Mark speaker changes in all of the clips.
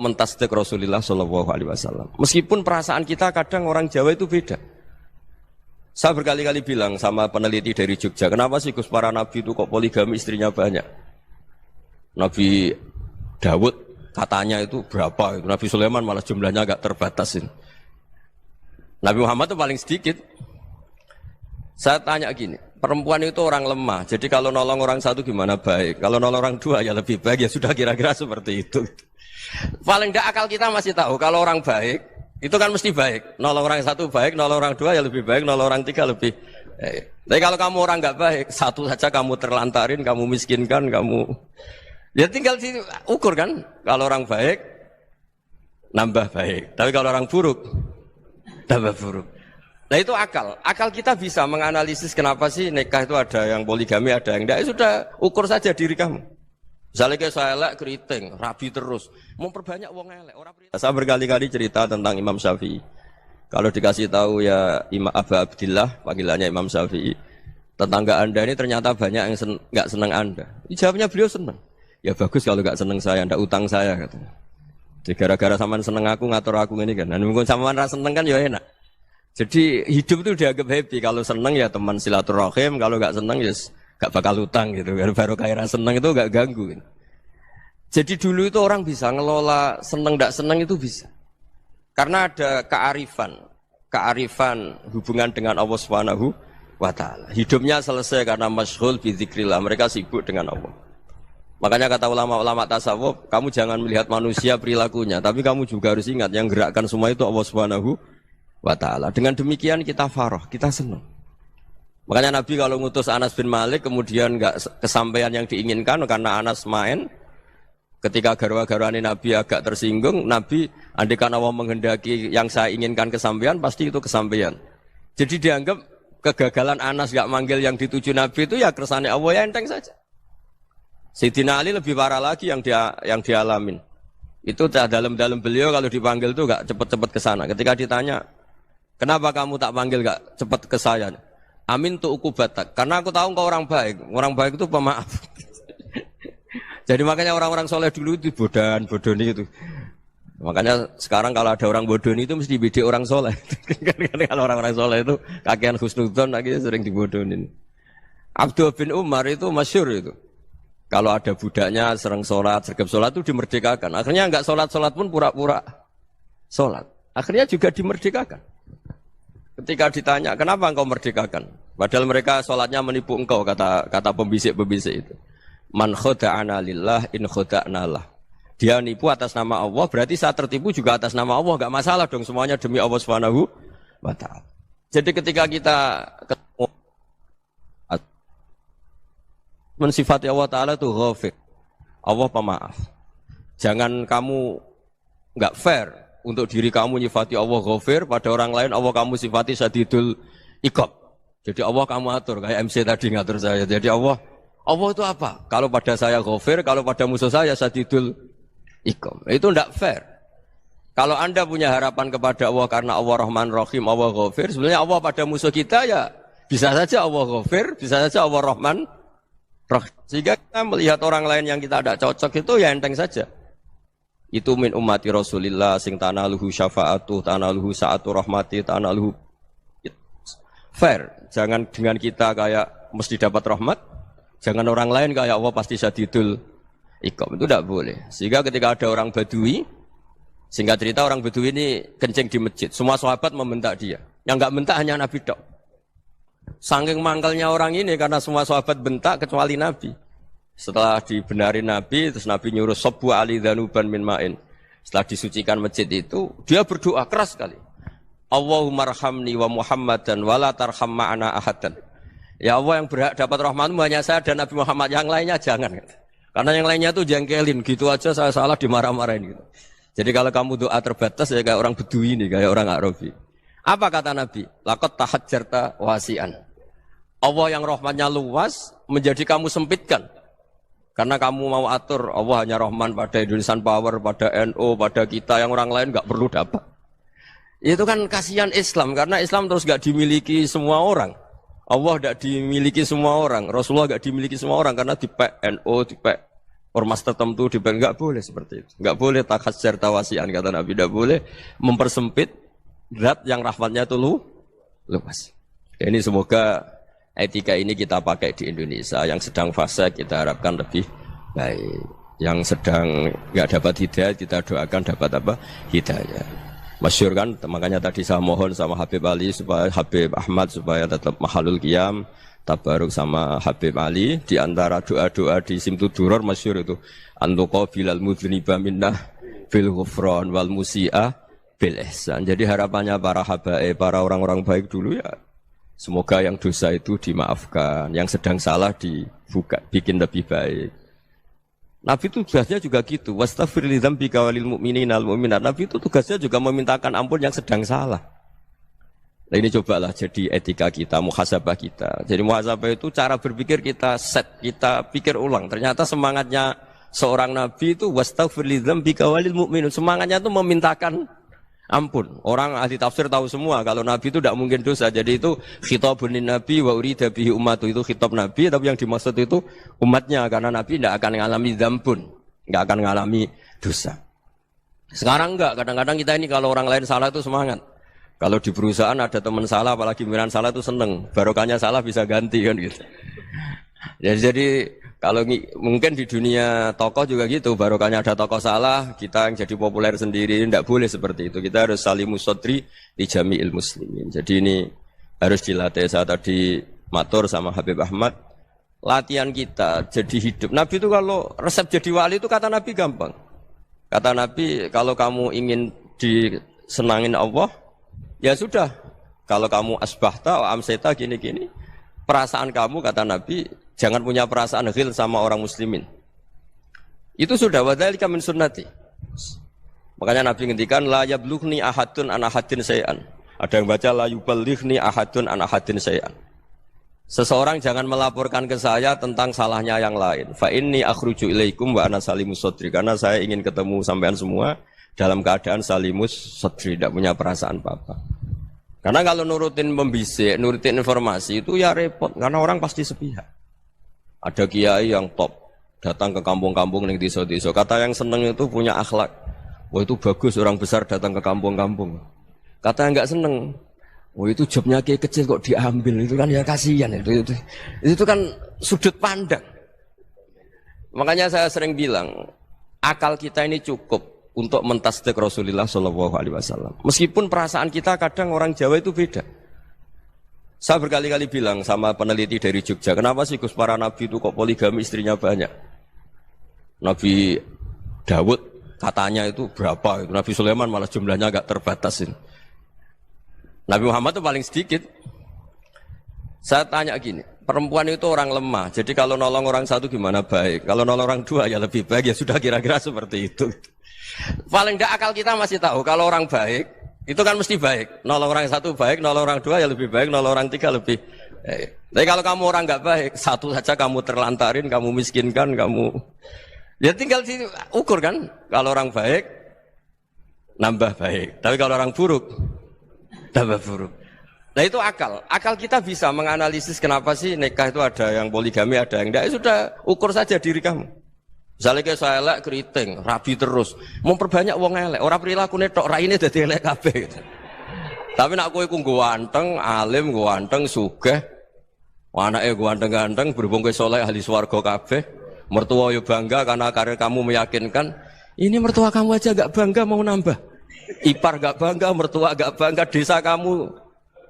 Speaker 1: mentasdik Rasulullah Shallallahu Alaihi Wasallam. Meskipun perasaan kita kadang orang Jawa itu beda. Saya berkali-kali bilang sama peneliti dari Jogja, kenapa sih Gus para nabi itu kok poligami istrinya banyak? Nabi Dawud katanya itu berapa? Nabi Sulaiman malah jumlahnya agak terbatas. Nabi Muhammad itu paling sedikit. Saya tanya gini, perempuan itu orang lemah, jadi kalau nolong orang satu gimana baik? Kalau nolong orang dua ya lebih baik, ya sudah kira-kira seperti itu. Paling tidak akal kita masih tahu kalau orang baik itu kan mesti baik. Nolong orang satu baik, nolong orang dua ya lebih baik, nolong orang tiga lebih baik. Tapi kalau kamu orang nggak baik, satu saja kamu terlantarin, kamu miskinkan, kamu ya tinggal diukur kan. Kalau orang baik nambah baik, tapi kalau orang buruk tambah buruk. Nah itu akal. Akal kita bisa menganalisis kenapa sih nikah itu ada yang poligami, ada yang enggak. Sudah ukur saja diri kamu. Misalnya kayak saya elek keriting, rabi terus, mau perbanyak uang elek. Saya berkali-kali cerita tentang Imam Syafi'i. Kalau dikasih tahu ya Imam Abu Abdillah, panggilannya Imam Syafi'i, tetangga anda ini ternyata banyak yang nggak senang anda. Jawabnya beliau senang. Ya bagus kalau nggak senang saya, ndak utang saya katanya. Jadi gara-gara saman seneng aku ngatur aku ini kan. Dan mungkin saman rasa seneng kan ya enak. Jadi hidup itu dianggap happy. Kalau seneng ya teman silaturahim, kalau nggak seneng ya gak bakal utang gitu kan, baru kaya seneng itu gak ganggu kan. Jadi dulu itu orang bisa ngelola seneng gak seneng itu bisa. Karena ada kearifan hubungan dengan Allah Subhanahu wa taala. Hidupnya selesai karena masyghul bi dzikrillah, mereka sibuk dengan Allah. Makanya kata ulama-ulama tasawuf, kamu jangan melihat manusia perilakunya, tapi kamu juga harus ingat yang gerakkan semua itu Allah Subhanahu wa taala. Dengan demikian kita farah, kita senang. Makanya Nabi kalau ngutus Anas bin Malik kemudian nggak kesampaian yang diinginkan karena Anas main, ketika garwa-garwani Nabi agak tersinggung, Nabi andaikan Allah menghendaki yang saya inginkan kesampaian, pasti itu kesampaian. Jadi dianggap kegagalan Anas nggak manggil yang dituju Nabi itu ya kersane Allah, ya enteng saja. Sayyidina Ali lebih parah lagi yang dialamin. Itu dalam beliau kalau dipanggil tuh nggak cepet-cepet ke sana. Ketika ditanya, kenapa kamu tak panggil nggak cepet ke saya? Amin tuh ukubatak, karena aku tahu kau orang baik itu pemaaf. Jadi makanya orang-orang soleh dulu itu bodoni itu. Makanya sekarang kalau ada orang bodoni itu mesti beda orang soleh. Kalau orang-orang soleh itu kakean husnudzon lagi sering dibodonin. Abdul bin Umar itu masyhur itu. Kalau ada budaknya sering sholat, sergap sholat itu dimerdekakan. Akhirnya nggak sholat pun pura-pura sholat. Akhirnya juga dimerdekakan. Ketika ditanya, kenapa engkau merdekakan? Padahal mereka sholatnya menipu engkau, kata pembisik-pembisik itu. Man khoda'ana lillah in khoda'na lah. Dia nipu atas nama Allah, berarti saat tertipu juga atas nama Allah. Enggak masalah dong, semuanya demi Allah Subhanahu wa ta'ala. Jadi ketika kita ketemu mensifati Allah Ta'ala itu ghafir. Allah pemaaf. Jangan kamu enggak fair untuk diri kamu nyifati Allah ghafir, pada orang lain Allah kamu sifati syadidul iqab. Jadi Allah kamu atur, kayak MC tadi ngatur saya. Jadi Allah itu apa? Kalau pada saya ghafir, kalau pada musuh saya syadidul iqab. Itu tidak fair. Kalau Anda punya harapan kepada Allah karena Allah Rahman Rahim, Allah ghafir, sebenarnya Allah pada musuh kita ya bisa saja Allah ghafir, bisa saja Allah Rahman Rahim. Sehingga kita melihat orang lain yang kita tidak cocok itu ya enteng saja. Itu min ummati Rasulillah sing tanaluhu syafa'atu, tanaluhu sa'atu rahmati, tanaluhu fair. Jangan dengan kita kayak mesti dapat rahmat, jangan orang lain kayak Allah pasti syadidul iqab. Itu tidak boleh. Sehingga ketika ada orang Badui, singkat cerita orang Badui ini kencing di masjid, semua sahabat membentak dia. Yang enggak bentak hanya Nabi tok. Saking mangkalnya orang ini karena semua sahabat bentak kecuali Nabi. Setelah dibenarin Nabi, terus Nabi nyuruh Sobbu ali dhanuban min ma'in. Setelah disucikan masjid itu, dia berdoa keras sekali. Allahumma arhamni wa Muhammadan wa la tarham ma'ana ahadan. Ya Allah, yang berhak dapat rahmatmu hanya saya dan Nabi Muhammad, yang lainnya jangan. Karena yang lainnya itu jengkelin, gitu aja saya salah dimarah-marahin gitu. Jadi kalau kamu doa terbatas ya kayak orang Bedui ini, kayak orang Arabi. Apa kata Nabi? Laqad tahajjarta wasi'an. Allah yang rahmatnya luas menjadi kamu sempitkan. Karena kamu mau atur Allah hanya Rahman pada Indonesian Power, pada NU, pada kita, yang orang lain nggak perlu dapat. Itu kan kasihan Islam, karena Islam terus nggak dimiliki semua orang. Allah nggak dimiliki semua orang, Rasulullah nggak dimiliki semua orang karena dipek NU, dipek ormas tertentu enggak boleh seperti itu. Enggak boleh takhasyar tawasian kata Nabi, enggak boleh mempersempit zat yang rahmatnya itu luas. Ini semoga etika ini kita pakai di Indonesia. Yang sedang fase kita harapkan lebih baik. Yang sedang enggak dapat hidayah kita doakan dapat apa? Hidayah. Masyhur kan, makanya tadi saya mohon sama Habib Ali supaya Habib Ahmad supaya tetap mahalul qiyam. Tabaruk sama Habib Ali di antara doa-doa di Simtud Duror masyhur itu antuqa bilal mudhniba minnah bil ghufran wal musi'ah bil ihsan. Jadi harapannya para habaib, para orang-orang baik dulu ya semoga yang dosa itu dimaafkan, yang sedang salah dibuka, bikin lebih baik. Nabi itu tugasnya juga gitu, wastaghfir li dzambika walil mu'minina wal mu'minat. Nabi itu tugasnya juga memintakan ampun yang sedang salah. Nah ini cobalah jadi etika kita, muhasabah kita. Jadi muhasabah itu cara berpikir kita set, kita pikir ulang. Ternyata semangatnya seorang nabi itu wastaghfir li dzambika walil mu'minun. Semangatnya itu memintakan ampun. Orang ahli tafsir tahu semua kalau nabi itu tidak mungkin dosa. Jadi itu khitabun lin nabi wa urida bihi ummatu, itu khitab nabi, tapi yang dimaksud itu umatnya karena nabi tidak akan mengalami dzambun, tidak akan mengalami dosa. Sekarang enggak, kadang-kadang kita ini kalau orang lain salah itu semangat. Kalau di perusahaan ada teman salah, apalagi pimpinan salah itu seneng. Barokahnya salah bisa ganti kan gitu. Jadi kalau mungkin di dunia tokoh juga gitu, barokahnya ada tokoh salah, kita yang jadi populer sendiri, tidak boleh seperti itu. Kita harus salimus sodri di jami'il muslimin. Jadi ini harus dilatih. Saya tadi matur sama Habib Ahmad, latihan kita jadi hidup. Nabi itu kalau resep jadi wali itu kata Nabi gampang. Kata Nabi kalau kamu ingin disenangin Allah, ya sudah, kalau kamu asbahta, amseta, gini-gini, perasaan kamu, kata Nabi, jangan punya perasaan ghil sama orang muslimin. Itu sudah, wadzalika min sunnati. Makanya Nabi ngendikan, la yablughni ahadun an ahadin syai'an. Ada yang baca, la yuballighni ahadun an ahadin syai'an. Seseorang jangan melaporkan ke saya tentang salahnya yang lain. Fa inni akhruju ilaikum wa ana salimus sodri. Karena saya ingin ketemu sampean semua dalam keadaan salimus sodri, tidak punya perasaan apa-apa. Karena kalau nurutin membisik, nurutin informasi itu ya repot, karena orang pasti sepihak. Ada kiai yang top, datang ke kampung-kampung ning desa-desa. Kata yang seneng itu punya akhlak. Wah itu bagus orang besar datang ke kampung-kampung. Kata yang enggak seneng, wah itu jobnya kiai kecil kok diambil, itu kan ya kasihan itu kan sudut pandang. Makanya saya sering bilang, akal kita ini cukup untuk mentasdik Rasulullah Shallallahu Alaihi Wasallam. Meskipun perasaan kita kadang orang Jawa itu beda. Saya berkali-kali bilang sama peneliti dari Jogja, kenapa sih Gus para nabi itu kok poligami istrinya banyak? Nabi Dawud katanya itu berapa? Nabi Sulaiman malah jumlahnya agak terbatasin. Nabi Muhammad itu paling sedikit. Saya tanya gini, perempuan itu orang lemah, jadi kalau nolong orang satu gimana baik? Kalau nolong orang dua ya lebih baik, ya sudah kira-kira seperti itu. Paling tidak akal kita masih tahu kalau orang baik itu kan mesti baik. Nolong orang satu baik, nolong orang dua ya lebih baik, nolong orang tiga lebih baik. Tapi kalau kamu orang nggak baik, satu saja kamu terlantarin, kamu miskinkan, kamu ya tinggal diukur kan. Kalau orang baik nambah baik, tapi kalau orang buruk tambah buruk. Nah itu akal. Akal kita bisa menganalisis kenapa sih nikah itu ada yang poligami, ada yang enggak. Ya sudah, ukur saja diri kamu. Misalnya kayak saya elek keriting, rabi terus, memperbanyak wong elek, orang perilaku netok, raine dadi elek kabeh gitu. Tapi nak kowe ku ganteng, alim, ganteng, sugih, anake ganteng-ganteng, berhubung kowe saleh ahli swarga kabeh, mertua yo bangga karena karir kamu meyakinkan, ini mertua kamu aja enggak bangga mau nambah. Ipar enggak bangga, mertua enggak bangga, desa kamu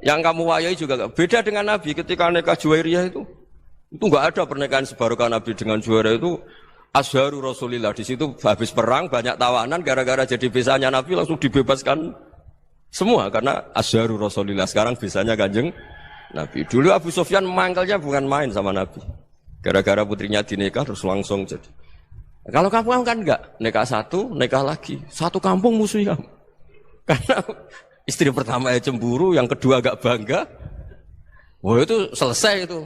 Speaker 1: yang kamu wayai juga enggak. Beda dengan Nabi ketika nikah Juwairiyah itu enggak ada pernikahan sebarokah Nabi dengan Juwairiyah itu. Azharu Rasulillah, di situ habis perang banyak tawanan gara-gara jadi besanya Nabi langsung dibebaskan semua karena Azharu Rasulillah. Sekarang besanya Kanjeng Nabi. Dulu Abu Sufyan mangkelnya bukan main sama Nabi. Gara-gara putrinya dinikah terus langsung jadi. Kalau kamu kan enggak, nikah satu, nikah lagi. Satu kampung musuh kamu. Karena istri pertama ya cemburu, yang kedua agak bangga. Wah itu selesai itu.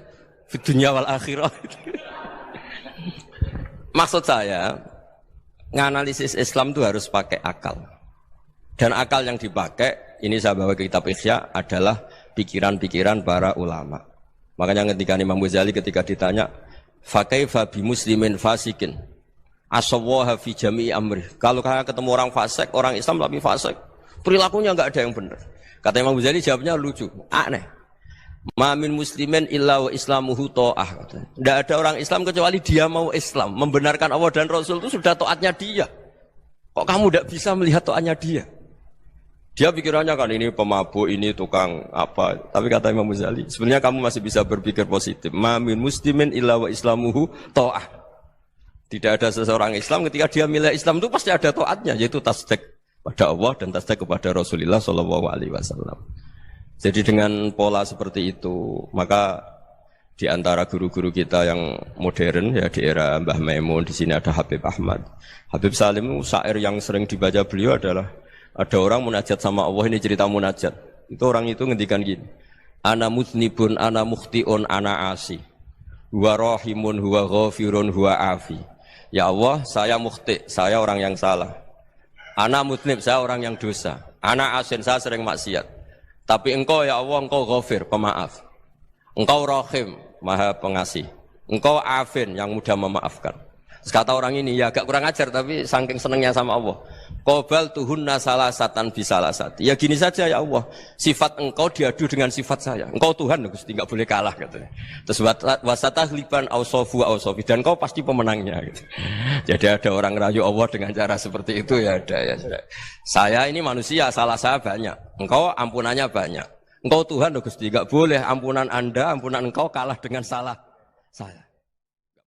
Speaker 1: Di dunia wal akhirah. Maksud saya, nganalisis Islam itu harus pakai akal. Dan akal yang dipakai, ini saya bawa ke kitab Ihya, adalah pikiran-pikiran para ulama. Makanya ketika Imam Ghazali ketika ditanya, fakaifa bi muslimin fasikin, Asawaha fi jami'i amri. Kalau kalian ketemu orang fasik, orang Islam tapi fasik, perilakunya enggak ada yang benar. Kata Imam Ghazali jawabnya lucu, aneh. Ma min muslimin illa wa islamuhu ta'ah. Tidak ada orang Islam kecuali dia mau Islam, membenarkan Allah dan Rasul itu sudah taatnya dia. Kok kamu tidak bisa melihat taatnya dia? Dia pikirannya kan ini pemabuk, ini tukang apa. Tapi kata Imam Ghazali, sebenarnya kamu masih bisa berpikir positif. Ma min muslimin illa wa islamuhu ta'ah. Tidak ada seseorang Islam ketika dia milih Islam itu pasti ada taatnya, yaitu tasdik pada Allah dan tasdik kepada Rasulullah Shallallahu Alaihi Wasallam. Jadi dengan pola seperti itu, maka di antara guru-guru kita yang modern ya di era Mbah Maimun, di sini ada Habib Ahmad. Habib Salim syair yang sering dibaca beliau adalah ada orang munajat sama Allah, ini cerita munajat. Itu orang itu ngendikan gini, ana muznibun, ana mukhtiun, ana asi. Huwa rahimun, huwa ghafirun, huwa afi. Ya Allah, saya mukhti, saya orang yang salah. Ana mudnib, saya orang yang dosa. Ana asin, saya sering maksiat. Tapi engkau ya Allah, engkau ghafir, pemaaf. Engkau rahim, maha pengasih. Engkau afin, yang mudah memaafkan. Terus kata orang ini, ya agak kurang ajar, tapi saking senengnya sama Allah. Qobal tuhunna salasatan bisalasati. Ya gini saja ya Allah, sifat engkau diadu dengan sifat saya. Engkau Tuhan, Gusti, enggak boleh kalah katanya. Terus wasatahliban ausofu ausofi, dan engkau pasti pemenangnya gitu. Jadi ada orang rayu Allah dengan cara seperti itu ya ada ya. Saya ini manusia, salah saya banyak. Engkau ampunannya banyak. Engkau Tuhan, Gusti, enggak boleh ampunan Anda, ampunan engkau kalah dengan salah saya.